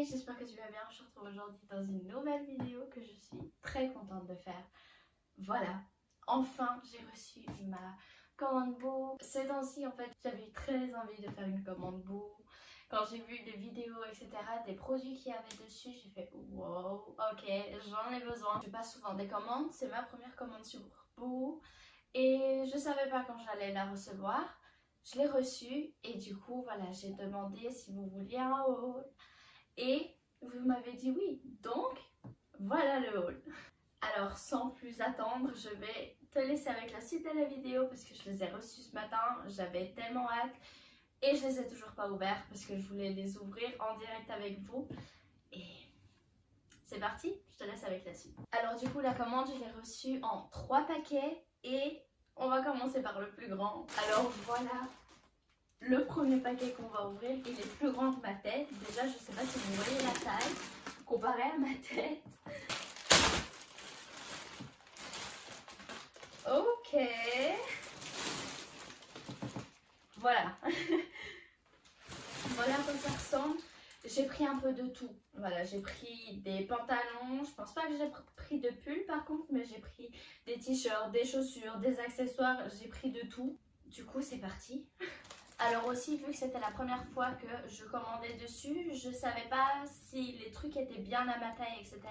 j'espère que tu vas bien. Je te retrouve aujourd'hui dans une nouvelle vidéo que je suis très contente de faire. Voilà, enfin j'ai reçu ma commande Boo. Ces temps-ci en fait j'avais très envie de faire une commande Boo. Quand j'ai vu des vidéos etc, des produits qu'il y avait dessus, j'ai fait wow, ok, j'en ai besoin. Je fais pas souvent des commandes, c'est ma première commande sur Boo. Et je savais pas quand j'allais la recevoir. Je l'ai reçue et du coup voilà, j'ai demandé si vous vouliez un haul. Et vous m'avez dit oui, donc voilà le haul. Alors sans plus attendre, je vais te laisser avec la suite de la vidéo parce que je les ai reçus ce matin, j'avais tellement hâte et je les ai toujours pas ouverts parce que je voulais les ouvrir en direct avec vous. Et c'est parti, je te laisse avec la suite. Alors du coup la commande je l'ai reçue en 3 paquets et on va commencer par le plus grand. Alors voilà. Le premier paquet qu'on va ouvrir, il est plus grand que ma tête. Déjà, je ne sais pas si vous voyez la taille comparée à ma tête. Ok. Voilà. Voilà à quoi ça ressemble. J'ai pris un peu de tout. Voilà, j'ai pris des pantalons. Je pense pas que j'ai pris de pull par contre, mais j'ai pris des t-shirts, des chaussures, des accessoires. J'ai pris de tout. Du coup, c'est parti. Alors aussi, vu que c'était la première fois que je commandais dessus, je savais pas si les trucs étaient bien à ma taille, etc.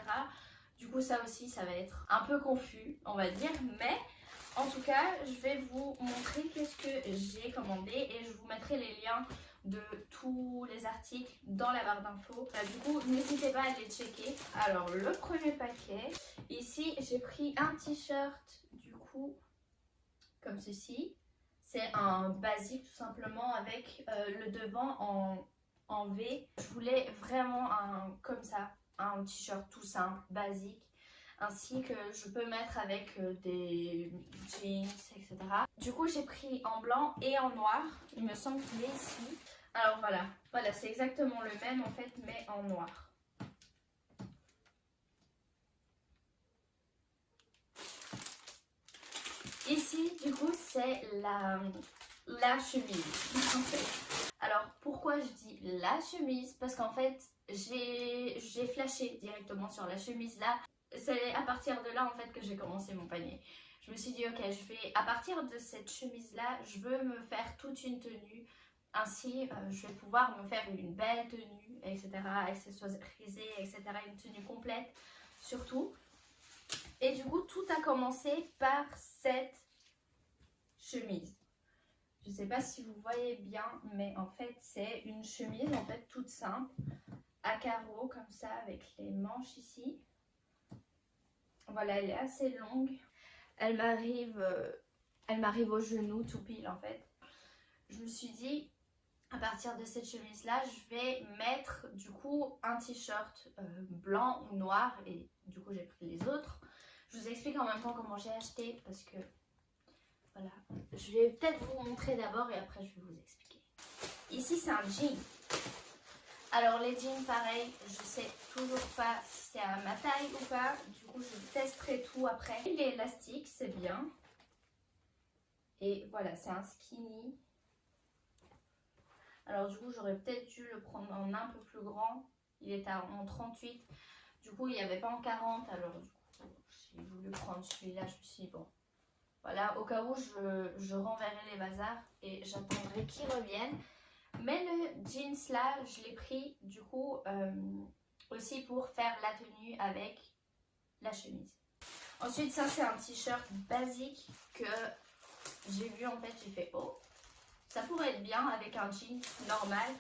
Du coup, ça aussi, ça va être un peu confus, on va dire. Mais en tout cas, je vais vous montrer qu'est-ce que j'ai commandé et je vous mettrai les liens de tous les articles dans la barre d'infos. Du coup, n'hésitez pas à les checker. Alors, le premier paquet. Ici, j'ai pris un t-shirt, du coup, comme ceci. C'est un basique tout simplement avec le devant en V. Je voulais vraiment un comme ça, un t-shirt tout simple, basique, ainsi que je peux mettre avec des jeans, etc. Du coup j'ai pris en blanc et en noir, il me semble qu'il est ici. Alors voilà c'est exactement le même en fait mais en noir. Ici, du coup, c'est la chemise. En fait. Alors, pourquoi je dis la chemise? Parce qu'en fait, j'ai flashé directement sur la chemise là. C'est à partir de là, en fait, que j'ai commencé mon panier. Je me suis dit, ok, à partir de cette chemise là, je veux me faire toute une tenue. Ainsi, je vais pouvoir me faire une belle tenue, etc., accessoirisée, etc., une tenue complète, surtout. Et du coup, tout a commencé par cette chemise. Je ne sais pas si vous voyez bien, mais en fait, c'est une chemise en fait toute simple, à carreaux comme ça, avec les manches ici. Voilà, elle est assez longue. Elle m'arrive au genou tout pile en fait. Je me suis dit, à partir de cette chemise-là, je vais mettre du coup un t-shirt blanc ou noir et du coup j'ai pris les autres. Je vous explique en même temps comment j'ai acheté parce que voilà, je vais peut-être vous montrer d'abord et après je vais vous expliquer. Ici c'est un jean. Alors les jeans pareil, je sais toujours pas si c'est à ma taille ou pas. Du coup je testerai tout après. Il est élastique, c'est bien. Et voilà, c'est un skinny. Alors du coup j'aurais peut-être dû le prendre en un peu plus grand. Il est en 38. Du coup il n'y avait pas en 40. Alors du coup j'ai voulu prendre celui-là. Je me suis dit bon. Voilà, au cas où je renverrai les bazars et j'attendrai qu'ils reviennent. Mais le jeans là, je l'ai pris du coup aussi pour faire la tenue avec la chemise. Ensuite, ça c'est un t-shirt basique que j'ai vu en fait, j'ai fait oh, ça pourrait être bien avec un jeans normal.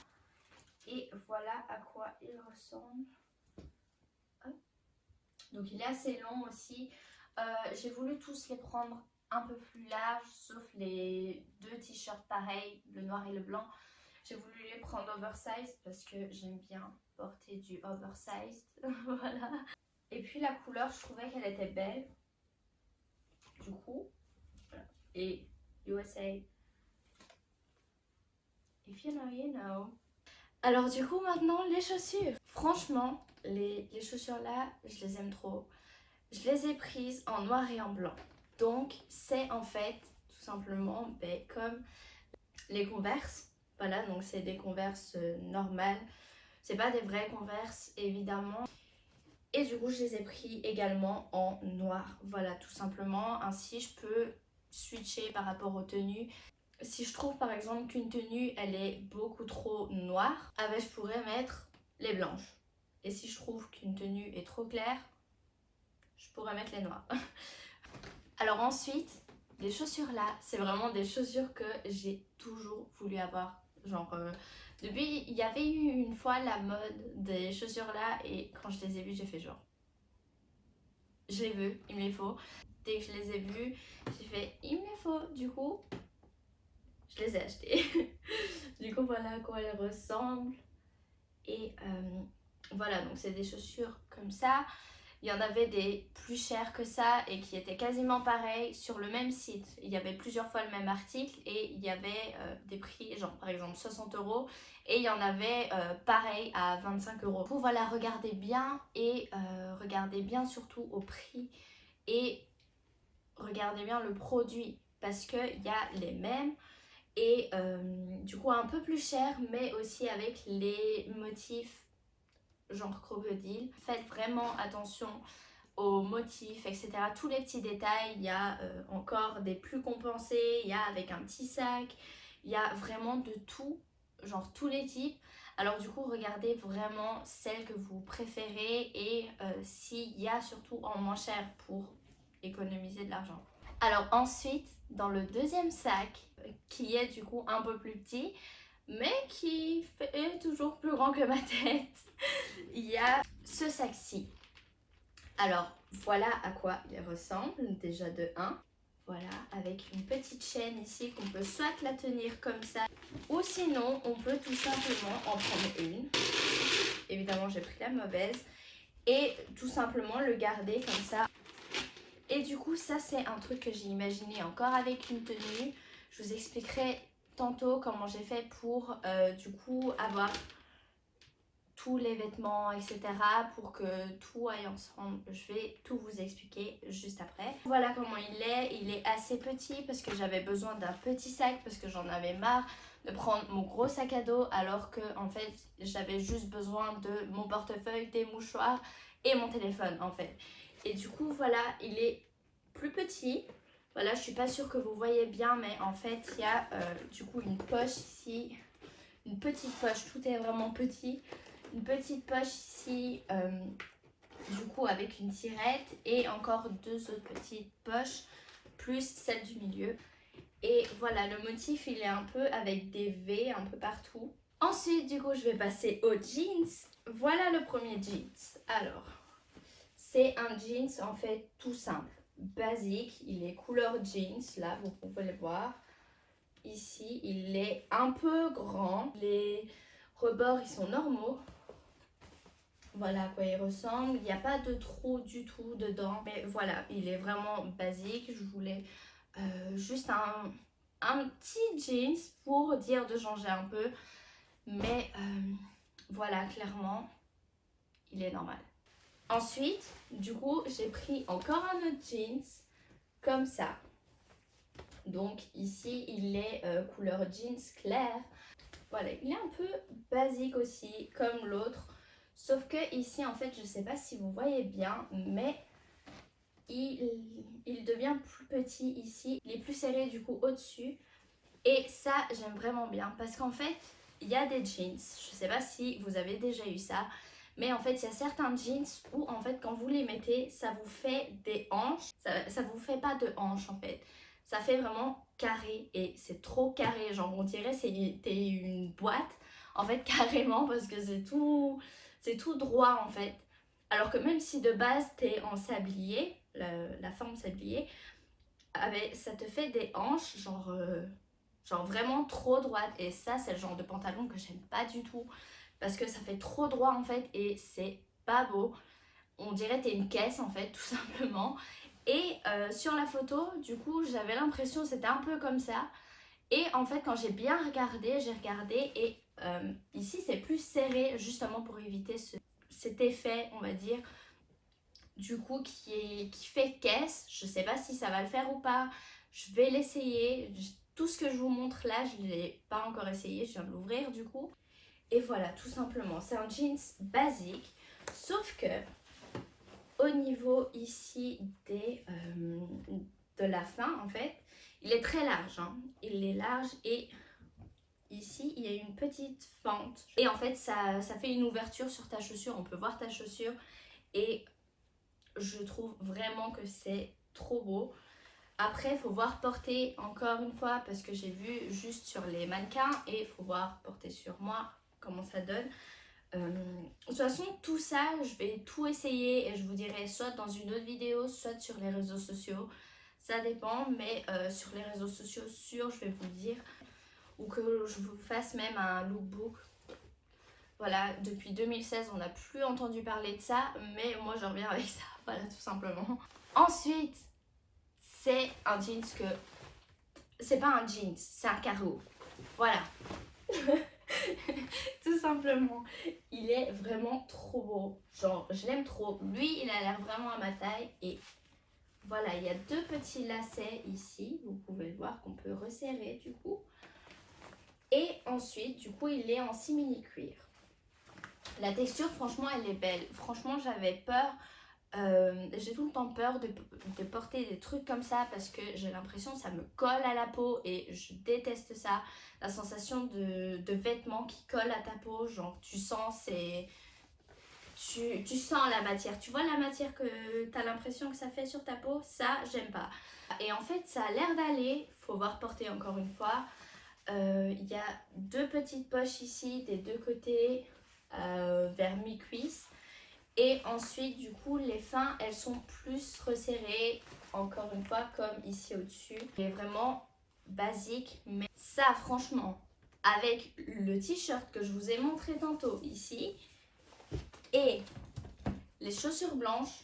Et voilà à quoi il ressemble. Hop. Donc il est assez long aussi. J'ai voulu tous les prendre un peu plus large, sauf les deux t-shirts pareils, le noir et le blanc. J'ai voulu les prendre oversized parce que j'aime bien porter du oversized. Voilà. Et puis la couleur, je trouvais qu'elle était belle. Du coup, voilà. Et USA. If you know, you know. Alors du coup, maintenant, les chaussures. Franchement, les chaussures là, je les aime trop. Je les ai prises en noir et en blanc. Donc c'est en fait tout simplement comme les Converse. Voilà, donc c'est des Converse normales. C'est pas des vrais Converse évidemment. Et du coup je les ai pris également en noir. Voilà, tout simplement. Ainsi je peux switcher par rapport aux tenues. Si je trouve par exemple qu'une tenue elle est beaucoup trop noire, ah ben, je pourrais mettre les blanches. Et si je trouve qu'une tenue est trop claire, je pourrais mettre les noirs. Alors ensuite, les chaussures là, c'est vraiment des chaussures que j'ai toujours voulu avoir. Genre, depuis, il y avait eu une fois la mode des chaussures là et quand je les ai vues, j'ai fait genre, je les veux, il me les faut. Dès que je les ai vues, j'ai fait, il me les faut. Du coup, je les ai achetées. Du coup, voilà à quoi elles ressemblent. Et voilà, donc c'est des chaussures comme ça. Il y en avait des plus chères que ça et qui étaient quasiment pareils sur le même site. Il y avait plusieurs fois le même article et il y avait des prix, genre par exemple 60 € et il y en avait pareil à 25 €. Du coup, voilà, regardez bien et regardez bien surtout au prix et regardez bien le produit parce qu'il y a les mêmes et du coup un peu plus cher mais aussi avec les motifs genre crocodile. Faites vraiment attention aux motifs, etc. Tous les petits détails, il y a encore des plus compensés, il y a avec un petit sac, il y a vraiment de tout, genre tous les types. Alors du coup, regardez vraiment celle que vous préférez et s'il y a surtout en moins cher pour économiser de l'argent. Alors ensuite, dans le deuxième sac, qui est du coup un peu plus petit, mais qui est toujours plus grand que ma tête, il y a ce sac-ci. Alors voilà à quoi il ressemble déjà de 1. Voilà, avec une petite chaîne ici qu'on peut soit la tenir comme ça, ou sinon on peut tout simplement en prendre une. Évidemment j'ai pris la mauvaise. Et tout simplement le garder comme ça. Et du coup ça c'est un truc que j'ai imaginé encore avec une tenue. Je vous expliquerai tantôt comment j'ai fait pour du coup avoir tous les vêtements, etc. pour que tout aille ensemble. Je vais tout vous expliquer juste après. Voilà comment il est assez petit parce que j'avais besoin d'un petit sac parce que j'en avais marre de prendre mon gros sac à dos alors que en fait j'avais juste besoin de mon portefeuille, des mouchoirs et mon téléphone en fait. Et du coup voilà, il est plus petit. Voilà, je suis pas sûre que vous voyez bien mais en fait il y a du coup une poche ici, une petite poche, tout est vraiment petit. Une petite poche ici, du coup avec une tirette et encore 2 autres petites poches, plus celle du milieu. Et voilà, le motif il est un peu avec des V un peu partout. Ensuite, du coup, je vais passer aux jeans. Voilà le premier jeans. Alors, c'est un jeans en fait tout simple, basique. Il est couleur jeans, là, vous pouvez le voir. Ici, il est un peu grand. Les rebords, ils sont normaux. Voilà à quoi il ressemble. Il n'y a pas de trou du tout dedans. Mais voilà, il est vraiment basique. Je voulais juste un petit jeans pour dire de changer un peu. Mais voilà, clairement, il est normal. Ensuite, du coup, j'ai pris encore un autre jeans comme ça. Donc ici, il est couleur jeans clair. Voilà, il est un peu basique aussi, comme l'autre. Sauf que ici, en fait, je ne sais pas si vous voyez bien, mais il devient plus petit ici. Il est plus serré du coup au-dessus. Et ça, j'aime vraiment bien parce qu'en fait, il y a des jeans. Je ne sais pas si vous avez déjà eu ça. Mais en fait, il y a certains jeans où en fait, quand vous les mettez, ça vous fait des hanches. Ça vous fait pas de hanches en fait. Ça fait vraiment carré et c'est trop carré. Genre, on dirait c'est une boîte. En fait, carrément parce que c'est tout droit en fait. Alors que même si de base t'es en sablier, la forme sablier, ah ben, ça te fait des hanches genre vraiment trop droite. Et ça, c'est le genre de pantalon que j'aime pas du tout. Parce que ça fait trop droit en fait et c'est pas beau. On dirait t'es une caisse en fait, tout simplement. Et sur la photo, du coup, j'avais l'impression que c'était un peu comme ça. Et en fait, quand j'ai bien regardé, j'ai regardé et ici, c'est plus serré justement pour éviter cet effet, on va dire, du coup, qui fait caisse. Je sais pas si ça va le faire ou pas. Je vais l'essayer. Tout ce que je vous montre là, je ne l'ai pas encore essayé. Je viens de l'ouvrir du coup. Et voilà, tout simplement, c'est un jeans basique, sauf que au niveau ici de la fin, en fait, il est très large, hein. Il est large et ici, il y a une petite fente. Et en fait, ça fait une ouverture sur ta chaussure, on peut voir ta chaussure et je trouve vraiment que c'est trop beau. Après, il faut voir porter encore une fois parce que j'ai vu juste sur les mannequins et il faut voir porter sur moi comment ça donne. De toute façon, tout ça, je vais tout essayer et je vous dirai soit dans une autre vidéo, soit sur les réseaux sociaux. Ça dépend, mais sur les réseaux sociaux, sûr, je vais vous le dire. Ou que je vous fasse même un lookbook. Voilà, depuis 2016, on n'a plus entendu parler de ça, mais moi, je reviens avec ça. Voilà, tout simplement. Ensuite, c'est un jeans que... C'est pas un jeans, c'est un cargo. Voilà. Tout simplement. Il est vraiment trop beau. Genre, je l'aime trop. Lui, il a l'air vraiment à ma taille. Et voilà, il y a deux petits lacets ici. Vous pouvez le voir qu'on peut resserrer du coup. Et ensuite, du coup, il est en simili cuir. La texture, franchement, elle est belle. Franchement, j'avais peur. J'ai tout le temps peur de porter des trucs comme ça parce que j'ai l'impression que ça me colle à la peau et je déteste ça. La sensation de vêtements qui collent à ta peau, genre tu sens tu sens la matière. Tu vois la matière que tu as l'impression que ça fait sur ta peau, ça j'aime pas. Et en fait ça a l'air d'aller, faut voir porter encore une fois. Il y a deux petites poches ici des deux côtés vers mi-cuisse. Et ensuite, du coup, les fins, elles sont plus resserrées, encore une fois, comme ici au-dessus. Il est vraiment basique, mais ça, franchement, avec le t-shirt que je vous ai montré tantôt ici, et les chaussures blanches,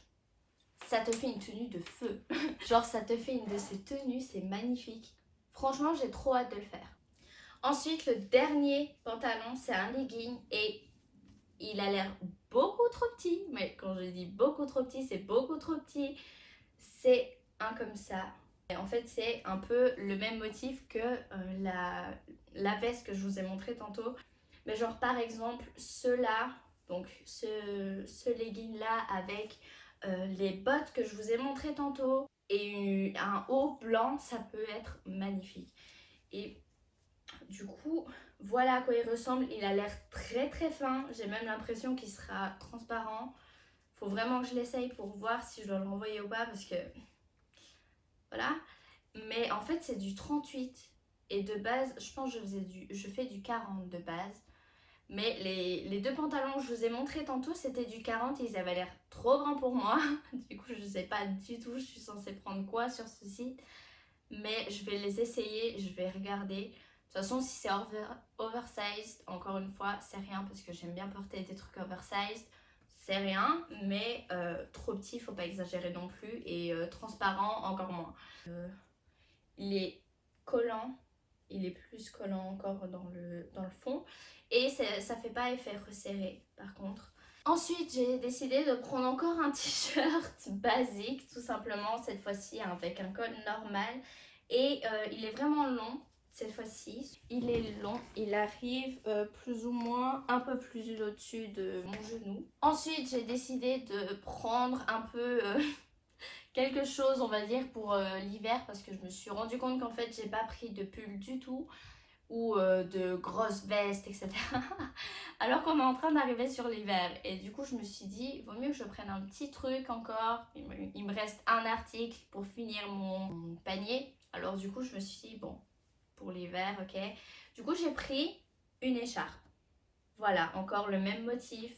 ça te fait une tenue de feu. Genre, ça te fait une de ces tenues, c'est magnifique. Franchement, j'ai trop hâte de le faire. Ensuite, le dernier pantalon, c'est un legging et il a l'air beaucoup trop petit, mais quand je dis beaucoup trop petit, c'est beaucoup trop petit. C'est un comme ça. Et en fait, c'est un peu le même motif que la veste que je vous ai montré tantôt. Mais genre par exemple, ceux-là, donc ce legging-là avec les bottes que je vous ai montré tantôt et un haut blanc, ça peut être magnifique. Et du coup, voilà à quoi il ressemble. Il a l'air très très fin. J'ai même l'impression qu'il sera transparent. Faut vraiment que je l'essaye pour voir si je dois le renvoyer ou pas parce que... Voilà. Mais en fait, c'est du 38. Et de base, je pense que je fais du 40 de base. Mais les deux pantalons que je vous ai montrés tantôt, c'était du 40. Ils avaient l'air trop grands pour moi. Du coup, je sais pas du tout je suis censée prendre quoi sur ce site. Mais je vais les essayer, je vais regarder. De toute façon, si c'est oversized, encore une fois, c'est rien parce que j'aime bien porter des trucs oversized. C'est rien, mais trop petit, faut pas exagérer non plus. Et transparent, encore moins. Il est collant, il est plus collant encore dans le fond. Et ça fait pas effet resserré par contre. Ensuite, j'ai décidé de prendre encore un t-shirt basique, tout simplement, cette fois-ci avec un col normal. Et il est vraiment long, cette fois-ci. Il est long, il arrive plus ou moins un peu plus au-dessus de mon genou. Ensuite, j'ai décidé de prendre un peu quelque chose, on va dire, pour l'hiver. Parce que je me suis rendu compte qu'en fait, j'ai pas pris de pull du tout. Ou de grosses vestes, etc. Alors qu'on est en train d'arriver sur l'hiver. Et du coup, je me suis dit, vaut mieux que je prenne un petit truc encore. Il me reste un article pour finir mon panier. Alors du coup, je me suis dit, bon, pour l'hiver, ok. Du coup, j'ai pris une écharpe. Voilà, encore le même motif.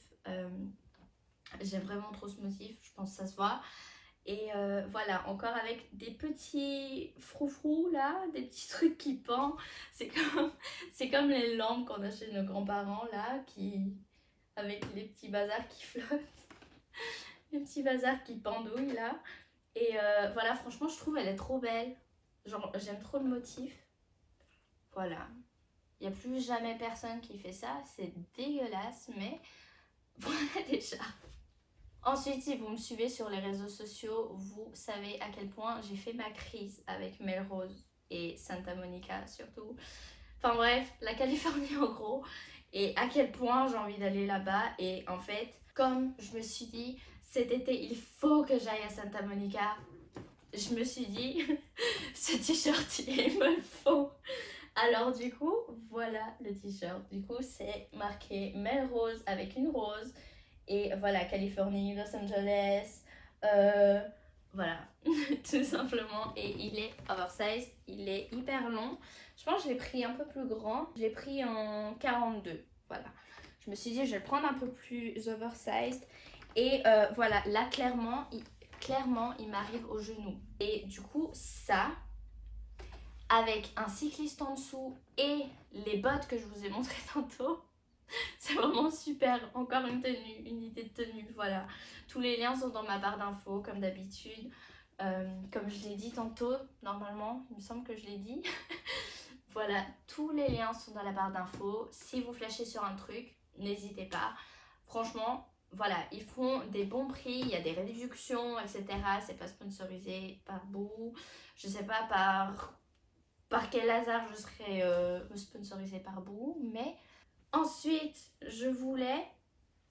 J'aime vraiment trop ce motif, je pense que ça se voit. Et voilà, encore avec des petits froufrous là, des petits trucs qui pendent. C'est comme les lampes qu'on a chez nos grands-parents là, avec les petits bazars qui flottent. Les petits bazars qui pendouillent là. Et voilà, franchement, je trouve elle est trop belle. Genre, j'aime trop le motif. Voilà. Il n'y a plus jamais personne qui fait ça. C'est dégueulasse, mais voilà déjà. Ensuite, si vous me suivez sur les réseaux sociaux, vous savez à quel point j'ai fait ma crise avec Melrose et Santa Monica surtout. Enfin bref, la Californie en gros. et à quel point j'ai envie d'aller là-bas. Et en fait, comme je me suis dit cet été il faut que j'aille à Santa Monica, je me suis dit ce t-shirt il me le faut. Alors du coup voilà le t-shirt, du coup c'est marqué Melrose avec une rose et voilà Californie, Los Angeles, voilà tout simplement. Et il est oversized, il est hyper long, je pense que je l'ai pris un peu plus grand, je l'ai pris en 42, voilà. Je me suis dit je vais le prendre un peu plus oversized et voilà là clairement il m'arrive au genou. Et du coup ça avec un cycliste en dessous et les bottes que je vous ai montré tantôt, c'est vraiment super. Encore une tenue, une idée de tenue, voilà. Tous les liens sont dans ma barre d'infos comme d'habitude. Comme je l'ai dit tantôt, normalement, il me semble que je l'ai dit. Voilà, tous les liens sont dans la barre d'infos. Si vous flashez sur un truc, n'hésitez pas. Franchement, voilà, ils font des bons prix, il y a des réductions, etc. C'est pas sponsorisé par Boo, je sais pas par quel hasard je serais sponsorisée par Boo, mais ensuite je voulais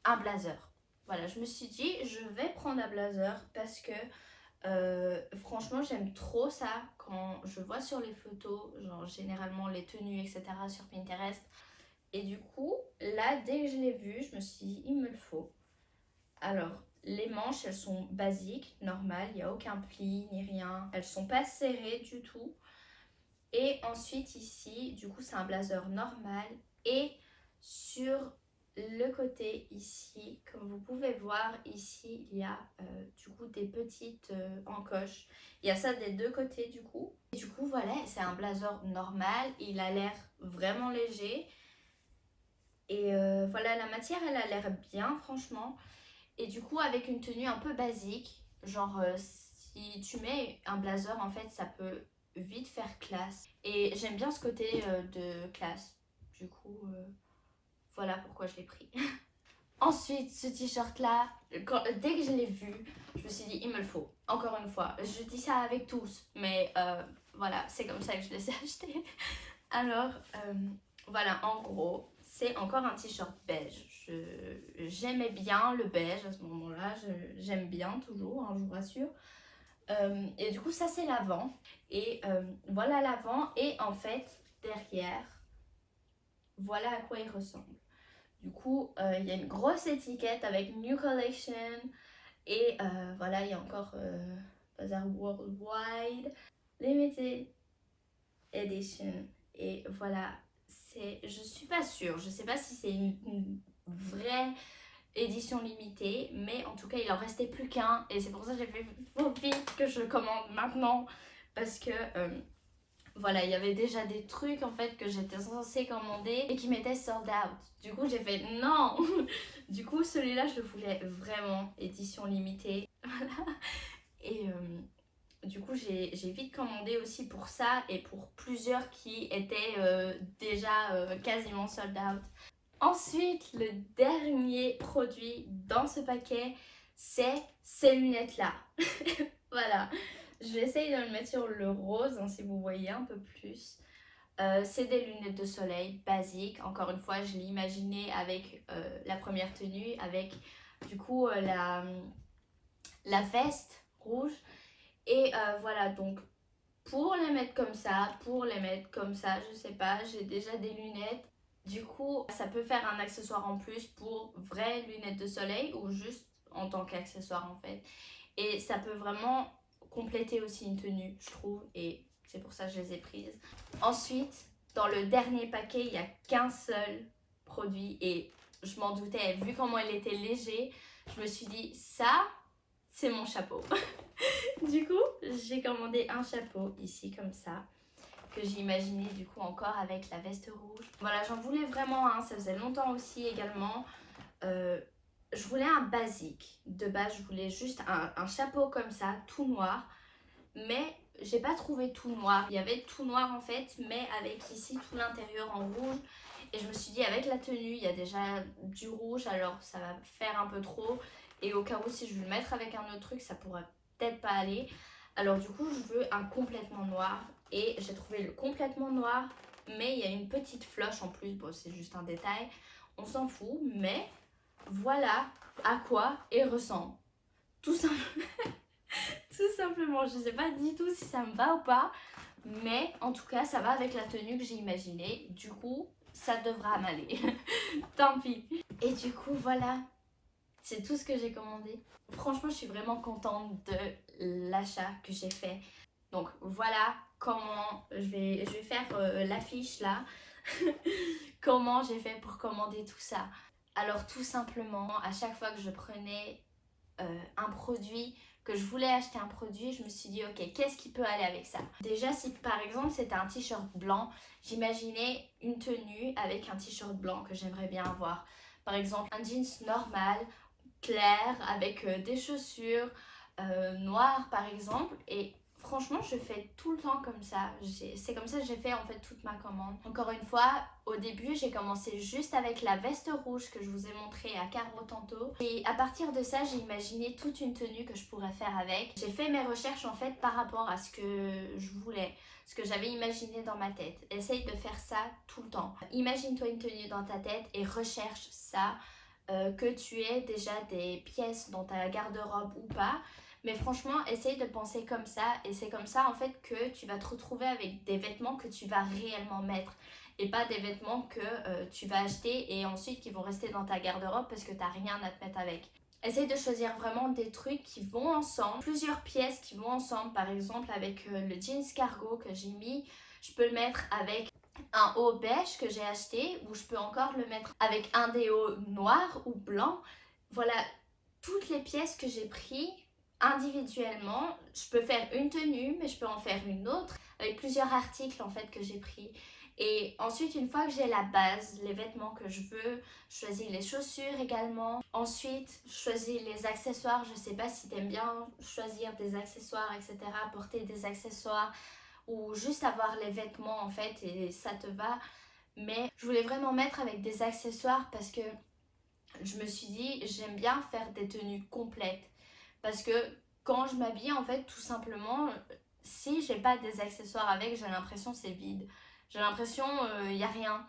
un blazer. Voilà, je me suis dit je vais prendre un blazer parce que franchement j'aime trop ça quand je vois sur les photos, genre généralement les tenues etc sur Pinterest. Et du coup là dès que je l'ai vu je me suis dit il me le faut. Alors les manches elles sont basiques, normales, il n'y a aucun pli ni rien, elles sont pas serrées du tout. Et ensuite ici, du coup c'est un blazer normal et sur le côté ici, comme vous pouvez voir ici, il y a du coup des petites encoches. Il y a ça des deux côtés du coup. Et du coup voilà, c'est un blazer normal, il a l'air vraiment léger. Et voilà, la matière elle a l'air bien franchement. Et du coup avec une tenue un peu basique, genre si tu mets un blazer en fait ça peut vite faire classe. Et j'aime bien ce côté de classe. Du coup, voilà pourquoi je l'ai pris. Ensuite, ce t-shirt là, dès que je l'ai vu, je me suis dit il me le faut. Encore une fois, je dis ça avec tous, mais voilà, c'est comme ça que je les ai achetés. Alors, voilà, en gros, c'est encore un t-shirt beige. J'aimais bien le beige à ce moment-là, j'aime bien toujours, hein, je vous rassure. Et du coup ça c'est l'avant et voilà l'avant et en fait derrière voilà à quoi il ressemble. Du coup il y a une grosse étiquette avec New Collection et voilà il y a encore Bazar Worldwide Limited Edition et voilà je suis pas sûre, je sais pas si c'est une vraie édition limitée, mais en tout cas il en restait plus qu'un et c'est pour ça que j'ai fait faut vite que je commande maintenant parce que voilà il y avait déjà des trucs en fait que j'étais censée commander et qui m'étaient sold out. Du coup j'ai fait non. Du coup celui-là je le voulais vraiment édition limitée. Voilà. Et du coup j'ai vite commandé aussi pour ça et pour plusieurs qui étaient déjà quasiment sold out. Ensuite, le dernier produit dans ce paquet, c'est ces lunettes-là. Voilà, je vais essayer de le mettre sur le rose, hein, si vous voyez un peu plus. C'est des lunettes de soleil basiques. Encore une fois, je l'ai imaginé avec la première tenue, avec du coup la veste rouge. Et voilà, donc pour les mettre comme ça, je sais pas, j'ai déjà des lunettes. Du coup, ça peut faire un accessoire en plus pour vraies lunettes de soleil ou juste en tant qu'accessoire en fait. Et ça peut vraiment compléter aussi une tenue, je trouve, et c'est pour ça que je les ai prises. Ensuite, dans le dernier paquet, il n'y a qu'un seul produit et je m'en doutais, vu comment il était léger, je me suis dit, ça, c'est mon chapeau. Du coup, j'ai commandé un chapeau ici comme ça, que j'ai imaginé du coup encore avec la veste rouge. Voilà, j'en voulais vraiment un, ça faisait longtemps aussi également. Je voulais un basique. De base, je voulais juste un chapeau comme ça, tout noir. Mais j'ai pas trouvé tout noir. Il y avait tout noir en fait, mais avec ici tout l'intérieur en rouge. Et je me suis dit avec la tenue, il y a déjà du rouge, alors ça va faire un peu trop. Et au cas où si je veux le mettre avec un autre truc, ça pourrait peut-être pas aller. Alors du coup, je veux un complètement noir. Et j'ai trouvé le complètement noir, mais il y a une petite floche en plus. Bon, c'est juste un détail. on s'en fout, mais voilà à quoi il ressemble. Tout simplement, tout simplement, je sais pas du tout si ça me va ou pas, mais en tout cas ça va avec la tenue que j'ai imaginée, du coup ça devra m'aller, tant pis. Et du coup voilà, c'est tout ce que j'ai commandé. Franchement je suis vraiment contente de l'achat que j'ai fait. Donc voilà comment je vais faire l'affiche là. Comment j'ai fait pour commander tout ça. Alors tout simplement, à chaque fois que je prenais un produit, que je voulais acheter un produit, je me suis dit ok, qu'est-ce qui peut aller avec ça? Déjà si par exemple c'était un t-shirt blanc, j'imaginais une tenue avec un t-shirt blanc que j'aimerais bien avoir. Par exemple un jeans normal, clair, avec des chaussures noires par exemple. Et franchement je fais tout le temps comme ça. C'est comme ça que j'ai fait en fait toute ma commande. Encore une fois, au début j'ai commencé juste avec la veste rouge que je vous ai montré à Caro tantôt. Et à partir de ça j'ai imaginé toute une tenue que je pourrais faire avec. J'ai fait mes recherches en fait par rapport à ce que je voulais, ce que j'avais imaginé dans ma tête. Essaye de faire ça tout le temps. Imagine-toi une tenue dans ta tête et recherche ça. Que tu aies déjà des pièces dans ta garde-robe ou pas. Mais franchement, essaye de penser comme ça. Et c'est comme ça en fait que tu vas te retrouver avec des vêtements que tu vas réellement mettre. Et pas des vêtements que tu vas acheter et ensuite qui vont rester dans ta garde-robe parce que tu n'as rien à te mettre avec. Essaye de choisir vraiment des trucs qui vont ensemble. Plusieurs pièces qui vont ensemble. Par exemple avec le jeans cargo que j'ai mis. Je peux le mettre avec un haut beige que j'ai acheté, ou je peux encore le mettre avec un déo noir ou blanc. Voilà, toutes les pièces que j'ai pris individuellement. Je peux faire une tenue, mais je peux en faire une autre avec plusieurs articles en fait que j'ai pris. Et ensuite, une fois que j'ai la base, les vêtements que je veux, je choisis les chaussures également. Ensuite, je choisis les accessoires. Je sais pas si tu aimes bien choisir des accessoires, etc. Porter des accessoires ou juste avoir les vêtements en fait et ça te va. Mais je voulais vraiment mettre avec des accessoires parce que je me suis dit j'aime bien faire des tenues complètes. Parce que quand je m'habille en fait tout simplement, si j'ai pas des accessoires avec, j'ai l'impression c'est vide. J'ai l'impression il n'y a rien.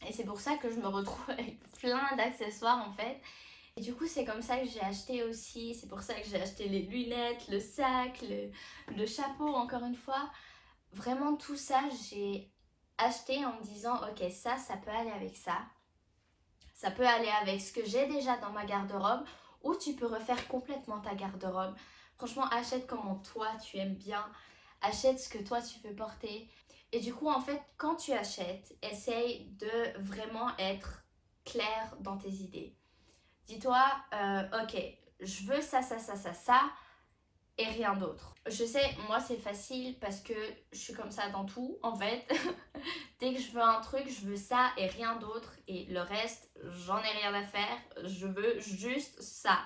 Et c'est pour ça que je me retrouve avec plein d'accessoires en fait. Et du coup c'est comme ça que j'ai acheté aussi. C'est pour ça que j'ai acheté les lunettes, le sac, le chapeau encore une fois. Vraiment tout ça, j'ai acheté en me disant ok ça peut aller avec ça. Ça peut aller avec ce que j'ai déjà dans ma garde-robe ou tu peux refaire complètement ta garde-robe. Franchement, achète comment toi tu aimes bien. Achète ce que toi tu veux porter. Et du coup, en fait, quand tu achètes, essaye de vraiment être clair dans tes idées. Dis-toi, ok, je veux ça et rien d'autre. Je sais, moi c'est facile parce que je suis comme ça dans tout en fait. Dès que je veux un truc, je veux ça et rien d'autre. Et le reste, j'en ai rien à faire. Je veux juste ça.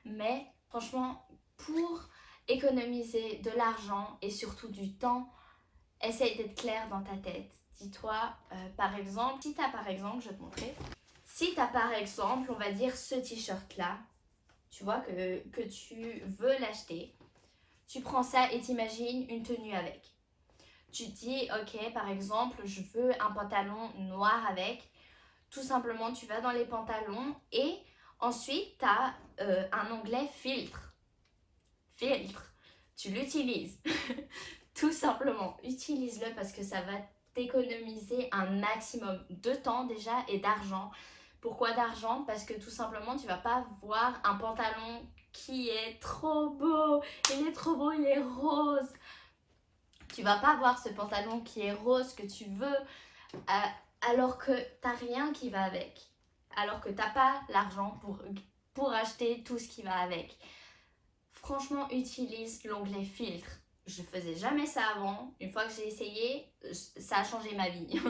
Mais franchement, pour économiser de l'argent et surtout du temps, essaye d'être clair dans ta tête. Dis-toi, par exemple, si t'as par exemple, je vais te montrer. Si t'as par exemple, on va dire ce t-shirt là, tu vois que tu veux l'acheter. Tu prends ça et t'imagines une tenue avec. Tu te dis, ok, par exemple, je veux un pantalon noir avec. Tout simplement, tu vas dans les pantalons et ensuite, tu as un onglet filtre. Filtre. Tu l'utilises. Tout simplement, utilise-le parce que ça va t'économiser un maximum de temps déjà et d'argent. Pourquoi d'argent? Parce que tout simplement, tu vas pas voir un pantalon qui est trop beau. Il est trop beau, il est rose. Tu vas pas voir ce pantalon qui est rose que tu veux alors que t'as rien qui va avec. Alors que t'as pas l'argent pour acheter tout ce qui va avec. Franchement, utilise l'onglet filtre. Je faisais jamais ça avant. Une fois que j'ai essayé, ça a changé ma vie.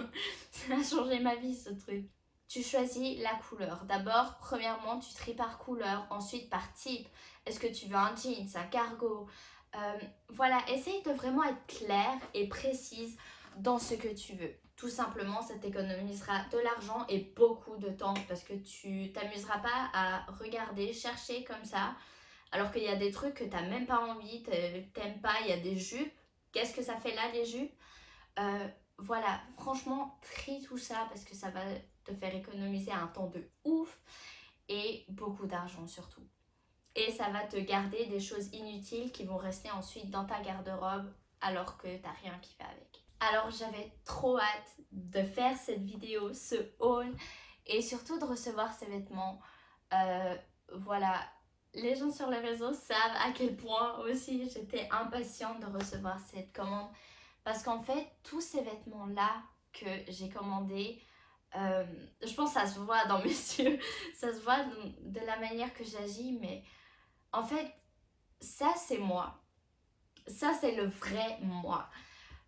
Ça a changé ma vie ce truc. Tu choisis la couleur. D'abord, premièrement, tu tries par couleur. Ensuite, par type. Est-ce que tu veux un jeans, un cargo? Voilà, essaye de vraiment être claire et précise dans ce que tu veux. Tout simplement, ça t'économisera de l'argent et beaucoup de temps parce que tu t'amuseras pas à regarder, chercher comme ça. Alors qu'il y a des trucs que tu n'as même pas envie, t'aimes pas, il y a des jupes. Qu'est-ce que ça fait là, les jupes? Voilà, franchement, trie tout ça parce que ça va te faire économiser un temps de ouf et beaucoup d'argent surtout. Et ça va te garder des choses inutiles qui vont rester ensuite dans ta garde-robe alors que t'as rien qui va avec. Alors j'avais trop hâte de faire cette vidéo, ce haul et surtout de recevoir ces vêtements. Voilà, les gens sur les réseaux savent à quel point aussi j'étais impatiente de recevoir cette commande. Parce qu'en fait, tous ces vêtements-là que j'ai commandés, je pense que ça se voit dans mes yeux, ça se voit de la manière que j'agis, mais en fait, ça c'est moi. Ça c'est le vrai moi.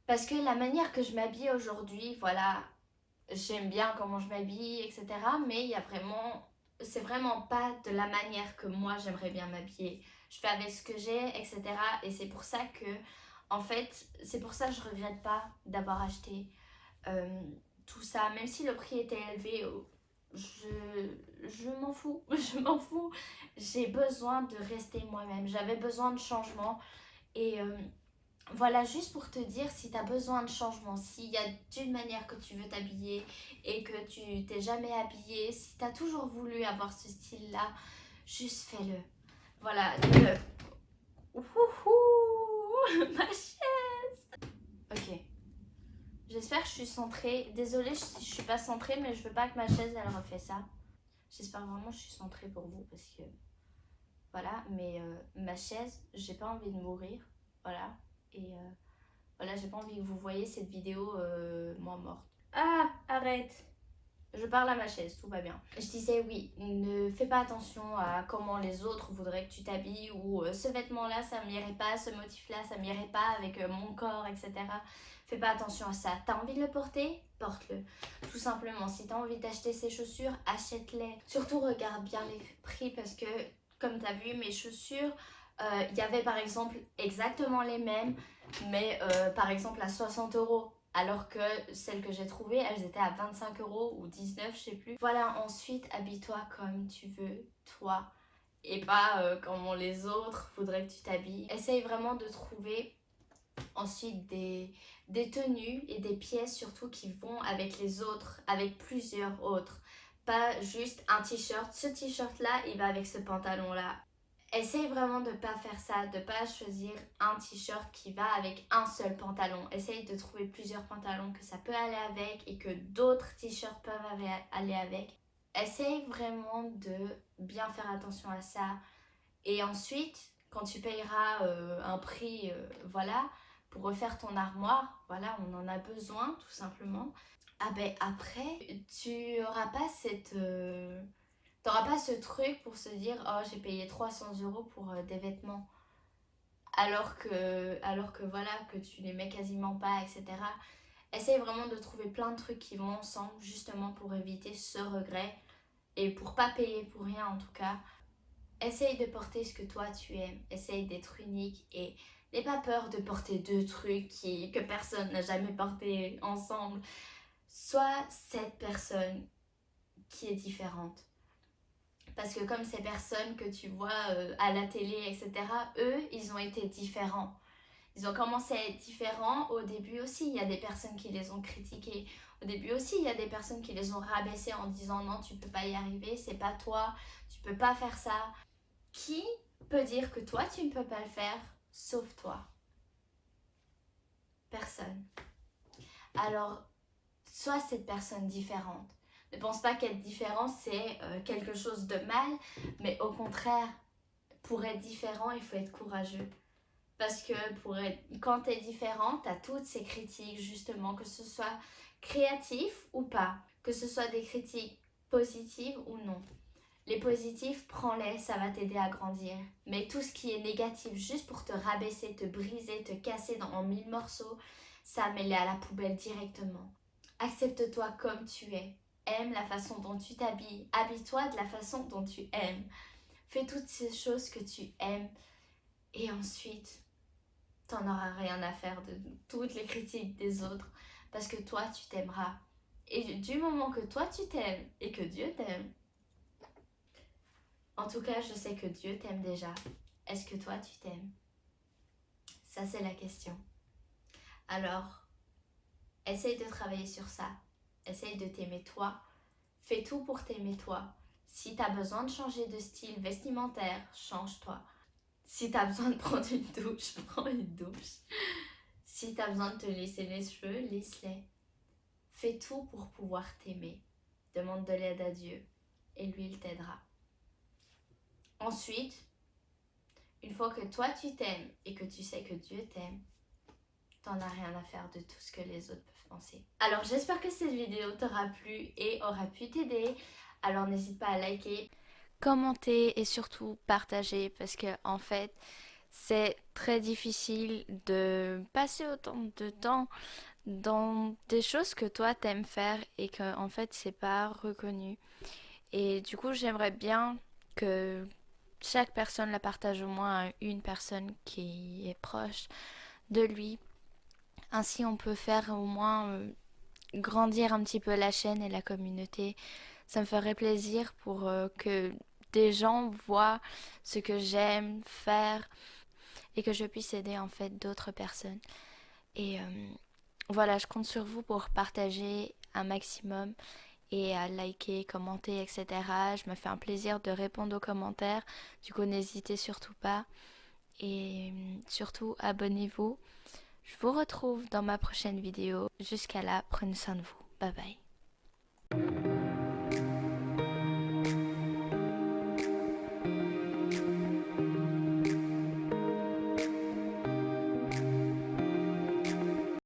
Parce que la manière que je m'habille aujourd'hui, voilà, j'aime bien comment je m'habille, etc. Mais il y a vraiment, c'est vraiment pas de la manière que moi j'aimerais bien m'habiller. Je fais avec ce que j'ai, etc. Et c'est pour ça que, en fait, c'est pour ça que je regrette pas d'avoir acheté tout ça. Même si le prix était élevé, je m'en fous, je m'en fous. J'ai besoin de rester moi-même. J'avais besoin de changement. Et voilà, juste pour te dire, si tu as besoin de changement, s'il y a d'une manière que tu veux t'habiller et que tu t'es jamais habillé, si tu as toujours voulu avoir ce style-là, juste fais-le. Voilà, Wouhou, ma chaise. Ok, j'espère que je suis centrée. Désolée si je suis pas centrée, mais je veux pas que ma chaise, elle refait ça. J'espère vraiment que je suis centrée pour vous parce que... Voilà, mais ma chaise, j'ai pas envie de mourir. Voilà, et... voilà, j'ai pas envie que vous voyez cette vidéo moi morte. Ah, arrête. Je parle à ma chaise, tout va bien. Je disais oui, ne fais pas attention à comment les autres voudraient que tu t'habilles ou ce vêtement-là, ça m'irait pas, ce motif-là, ça m'irait pas avec mon corps, etc. Fais pas attention à ça. T'as envie de le porter? Porte-le. Tout simplement, si t'as envie d'acheter ces chaussures, achète-les. Surtout, regarde bien les prix parce que, comme t'as vu, mes chaussures, il y avait par exemple exactement les mêmes, mais par exemple à 60 euros. Alors que celles que j'ai trouvées, elles étaient à 25 euros ou 19, je sais plus. Voilà, ensuite, habille-toi comme tu veux, toi. Et pas comment les autres voudraient que tu t'habilles. Essaye vraiment de trouver ensuite des tenues et des pièces surtout qui vont avec les autres, avec plusieurs autres. Pas juste un t-shirt. Ce t-shirt-là, il va avec ce pantalon-là. Essaye vraiment de ne pas faire ça, de ne pas choisir un t-shirt qui va avec un seul pantalon. Essaye de trouver plusieurs pantalons que ça peut aller avec et que d'autres t-shirts peuvent aller avec. Essaye vraiment de bien faire attention à ça. Et ensuite, quand tu payeras un prix, voilà, pour refaire ton armoire, voilà, on en a besoin tout simplement. Ah ben après, tu n'auras pas cette... T'auras pas ce truc pour se dire oh j'ai payé 300 euros pour des vêtements alors que voilà que tu les mets quasiment pas, etc. Essaye vraiment de trouver plein de trucs qui vont ensemble justement pour éviter ce regret et pour pas payer pour rien en tout cas. Essaye de porter ce que toi tu aimes, essaye d'être unique et n'aie pas peur de porter deux trucs que personne n'a jamais porté ensemble. Sois cette personne qui est différente. Parce que comme ces personnes que tu vois à la télé, etc., eux, ils ont été différents. Ils ont commencé à être différents. Au début aussi, il y a des personnes qui les ont critiqués. Au début aussi, il y a des personnes qui les ont rabaissés en disant non, tu peux pas y arriver, c'est pas toi, tu peux pas faire ça. Qui peut dire que toi, tu ne peux pas le faire, sauf toi? Personne. Alors, sois cette personne différente. Ne pense pas qu'être différent, c'est quelque chose de mal, mais au contraire, pour être différent, il faut être courageux. Parce que quand tu es différent, tu as toutes ces critiques, justement, que ce soit créatif ou pas, que ce soit des critiques positives ou non. Les positifs, prends-les, ça va t'aider à grandir. Mais tout ce qui est négatif, juste pour te rabaisser, te briser, te casser en 1000 morceaux, ça mets-les à la poubelle directement. Accepte-toi comme tu es. Aime la façon dont tu t'habilles. Habille-toi de la façon dont tu aimes. Fais toutes ces choses que tu aimes. Et ensuite, t'en auras rien à faire de toutes les critiques des autres. Parce que toi, tu t'aimeras. Et du moment que toi, tu t'aimes et que Dieu t'aime, en tout cas, je sais que Dieu t'aime déjà. Est-ce que toi, tu t'aimes? Ça, c'est la question. Alors, essaye de travailler sur ça. Essaye de t'aimer toi. Fais tout pour t'aimer toi. Si tu as besoin de changer de style vestimentaire, change-toi. Si tu as besoin de prendre une douche, prends une douche. Si tu as besoin de te lisser les cheveux, lisse-les. Fais tout pour pouvoir t'aimer. Demande de l'aide à Dieu et lui, il t'aidera. Ensuite, une fois que toi tu t'aimes et que tu sais que Dieu t'aime, t'en as rien à faire de tout ce que les autres peuvent penser. Alors j'espère que cette vidéo t'aura plu et aura pu t'aider. Alors n'hésite pas à liker, commenter et surtout partager parce que en fait c'est très difficile de passer autant de temps dans des choses que toi t'aimes faire et que en fait c'est pas reconnu. Et du coup j'aimerais bien que chaque personne la partage au moins à une personne qui est proche de lui. Ainsi on peut faire au moins grandir un petit peu la chaîne et la communauté. Ça me ferait plaisir pour que des gens voient ce que j'aime faire et que je puisse aider en fait d'autres personnes. Et voilà, je compte sur vous pour partager un maximum et à liker, commenter, etc. Je me fais un plaisir de répondre aux commentaires. Du coup, n'hésitez surtout pas. Et surtout, abonnez-vous. Je vous retrouve dans ma prochaine vidéo. Jusqu'à là, prenez soin de vous. Bye bye.